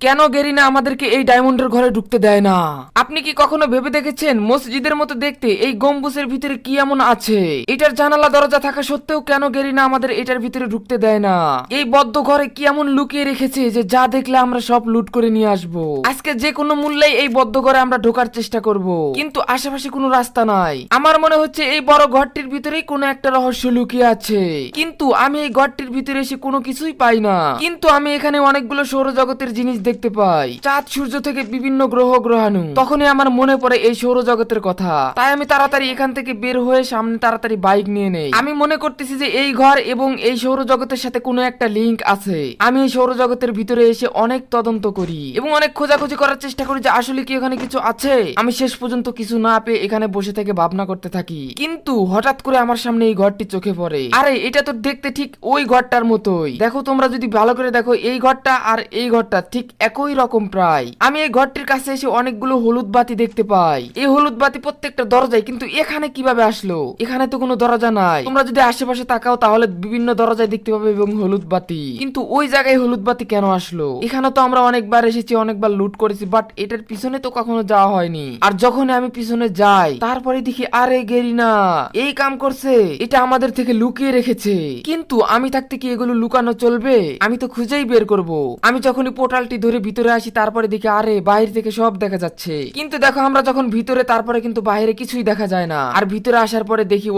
কেন গেরিনা আমাদেরকে এই ডায়মন্ডের ঘরে ঢুকতে দেয় না? আপনি কি কখনো ভেবে দেখেছেন মসজিদের মতো দেখতে এই গম্বুজের ভিতরে কি এমন আছে? এটার জানালা দরজা থাকা সত্ত্বেও কেন গেরিনা আমাদের এটার ভিতরে ঢুকতে দেয় না? এই বদ্ধ ঘরে কি এমন লুকিয়ে রেখেছে যে যা দেখলে আমরা সব লুট করে নিয়ে আসবো? আজকে যে কোনো মূল্যে এই বদ্ধ ঘরে আমরা ঢোকার চেষ্টা করব, কিন্তু আশেপাশে কোনো রাস্তা নাই। আমার মনে হচ্ছে এই বড় ঘরটির ভিতরেই কোনো একটা রহস্য লুকিয়ে আছে, কিন্তু আমি এই ঘরটির ভিতরে এসে কোনো কিছুই পাই না। কিন্তু আমি এখানে অনেকগুলো সৌরজগতের জিনিস দেখতে পাই, চাঁদ সূর্য থেকে বিভিন্ন গ্রহ গ্রহাণু। তখনই আমার মনে পড়ে এই সৌরজগতের কথা, তাই আমি তাড়াতাড়ি এখান থেকে বের হয়ে সামনে তাড়াতাড়ি বাইক নিয়ে নেই। আমি মনে করতেছি যে এই ঘর এবং এই সৌরজগতের সাথে কোনো একটা লিংক আছে। আমি এই সৌরজগতের ভিতরে এসে অনেক তদন্ত করি এবং অনেক খোঁজাখুঁজি করার চেষ্টা করি যে আসলে কি এখানে কিছু আছে। আমি শেষ পর্যন্ত কিছু না পেয়ে এখানে বসে থেকে ভাবনা করতে থাকি, কিন্তু হঠাৎ করে আমার সামনে এই ঘরটি চোখে পড়ে। আরে এটা তো দেখতে ঠিক ওই ঘরটার মতোই। দেখো তোমরা যদি ভালো করে দেখো, এই ঘরটা আর এই ঘরটা ঠিক একই রকম প্রায়। আমি এই ঘরটির কাছে এসে অনেকগুলো হলুদ বাতি দেখতে পাই। এই হলুদ বাতি প্রত্যেকটা দরজায়, কিন্তু এখানে কিভাবে আসলো? এখানে তো কোনো দরজা নাই। তোমরা যদি আশেপাশে তাকাও তাহলে বিভিন্ন দরজায় দেখতে পাবে এবং হলুদ বাতি, কিন্তু ওই জায়গায় হলুদ বাতি কেন আসলো? এখানে তো আমরা অনেকবার এসেছি, অনেকবার লুট করেছি, বাট এটার পিছনে তো কখনো যাওয়া হয়নি। আর যখন আমি পিছনে যাই তারপরে দেখি আরে গেরিনা এই কাম করছে, এটা আমাদের থেকে লুকিয়ে রেখেছে। কিন্তু আমি থাকতে কি এগুলো লুকানো চলবে? আমি তো খুঁজেই বের করব। আমি যখনই পোর্টালটি ধরে ভিতরে আসি তারপরে দেখি আরে বাইরে থেকে সব দেখা যাচ্ছে, কিন্তু দেখো আমরা যখন ভিতরে তারপরে কিন্তু বাইরে কিছুই দেখা যায় না। আর ভিতরে আসার পরে দেখি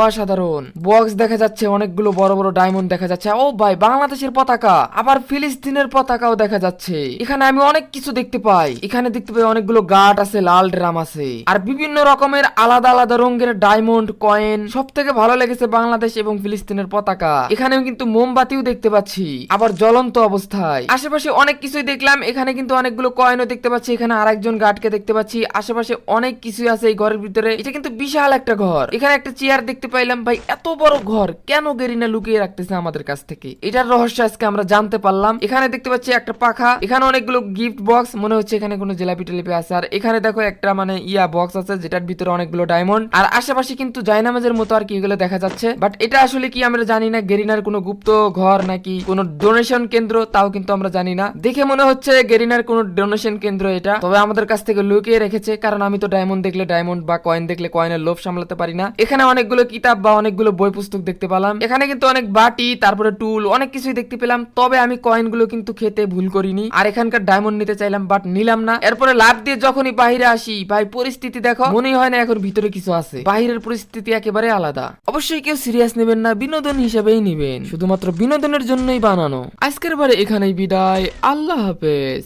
অসাধারণ বক্স দেখা যাচ্ছে, অনেকগুলো বড় বড় ডায়মন্ড দেখা যাচ্ছে। ও ভাই, বাংলাদেশের পতাকা, আবার ফিলিস্তিনের পতাকাও দেখা যাচ্ছে। এখানে আমি অনেক কিছু দেখতে পাই। এখানে দেখতে পাই অনেকগুলো গার্ড আছে, লাল ড্রাম আছে, আর বিভিন্ন রকমের আলাদা আলাদা রঙের ডায়মন্ড কয়েন। সব থেকে ভালো লেগেছে বাংলাদেশ এবং ফিলিস্তিনের পতাকা। এখানেও কিন্তু মোমবাতিও দেখতে পাচ্ছি, আবার জ্বলন্ত অবস্থায়। আশেপাশে অনেক কিছুই দেখলাম। এখানে কিন্তু অনেকগুলো কয়েনও দেখতে পাচ্ছি। এখানে আরেকজন গার্ডকে দেখতে পাচ্ছি। আশেপাশে অনেক কিছুই আছে এই ঘরের ভিতরে। এটা কিন্তু বিশাল একটা ঘর। এখানে একটা চেয়ার দেখতে পাইলাম। ভাই, এত বড় ঘর কেন গেরিনা লুকিয়ে রাখতেছে আমাদের কাছ থেকে? এটার রহস্য আজকে আমরা জানতে পারলাম। এখানে দেখতে পাচ্ছি একটা পাখা, এখানে অনেকগুলো গিফট বক্স, মনে হচ্ছে এখানে কোনো জিলাপি টিলাপি আছে। আর এখানে দেখো একটা মানে বক্স আছে যেটার ভিতরে অনেকগুলো ডায়মন্ড। আর আশেপাশে কিন্তু জায়নামাজের মতো আর কি এগুলো দেখা যাচ্ছে, বাট এটা আসলে কি আমরা জানি না। গেরিনার কোনো গুপ্ত ঘর নাকি কোনো ডোনেশন কেন্দ্র তাও কিন্তু আমরা জানি না। দেখে মনে হচ্ছে গেরিনার কোনো ডোনেশন কেন্দ্র এটা, তবে আমাদের কাছ থেকে লুকিয়ে রেখেছে। কারণ আমি তো ডায়মন্ড দেখলে ডায়মন্ড বা কয়েন দেখলে কয়েনের লোভ সামলাতে পারি না। এখানে অনেকগুলো কিতাব বা অনেকগুলো বই পুস্তক দেখতে পেলাম। এখানে কিন্তু অনেক বাটি, তারপরে টুল, অনেক কিছুই দেখতে পেলাম। তবে আমি কয়েনগুলো কিন্তু খেতে ভুল করিনি। আর এখানকার ডায়মন্ড নিতে চাইলাম, বাট নিলাম না। এরপরে লাভ দিয়ে যখনই বাইরে আসি, ভাই পরিস্থিতি দেখো, মনে হয় না এখন ভিতরে কিছু আছে। বাইরের পরিস্থিতি একেবারে আলাদা। অবশ্যই কেউ সিরিয়াস নেবেন না, বিনোদন হিসেবেই নেবেন, শুধুমাত্র বিনোদনের জন্যই বানানো। আজকের বারে এখানেই বিদায়, আল্লাহ হাফেজ।